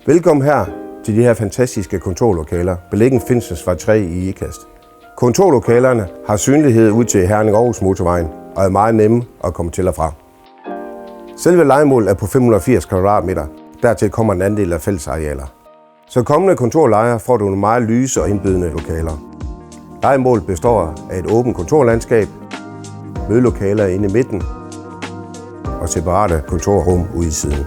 Velkommen her til de her fantastiske kontorlokaler, beliggende Finsensvej 3 i Ikast. Kontorlokalerne har synlighed ud til Herning-Aarhus motorvejen og er meget nemme at komme til og fra. Selve lejemålet er på 580 kvadratmeter. Dertil kommer en andel af fællesarealer. Så kommende kontorlejer får du nogle meget lyse og indbydende lokaler. Lejemålet består af et åbent kontorlandskab, mødelokaler inde i midten og separate kontorrum ude i siden.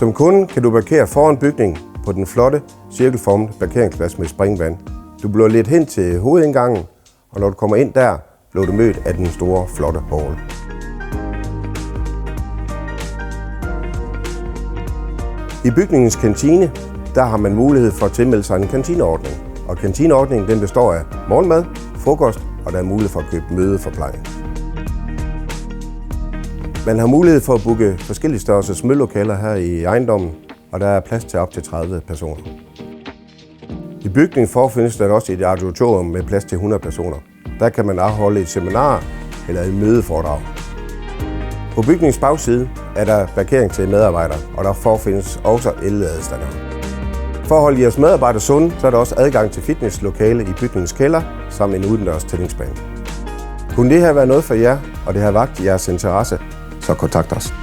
Som kunde kan du parkere foran bygningen på den flotte, cirkelformede parkeringsplads med springvand. Du bliver lidt hen til hovedindgangen, og når du kommer ind der, bliver du mødt af den store, flotte hall. I bygningens kantine, der har man mulighed for at tilmelde sig en kantineordning. Og kantineordningen den består af morgenmad, frokost, og der er mulighed for at købe mødeforplejning. Man har mulighed for at booke forskellige størrelses mødelokaler her i ejendommen, og der er plads til op til 30 personer. I bygningen forefindes der også et auditorium med plads til 100 personer. Der kan man afholde et seminar eller et mødeforedrag. På bygningens bagside er der parkering til medarbejdere, og der forefindes også elladestandere. For at holde jeres medarbejdere sunde, så er der også adgang til fitnesslokale i bygningens kælder, samt en udendørs tennisbane. Kunne det her være noget for jer, og det har vakt jeres interesse, så kontakt os.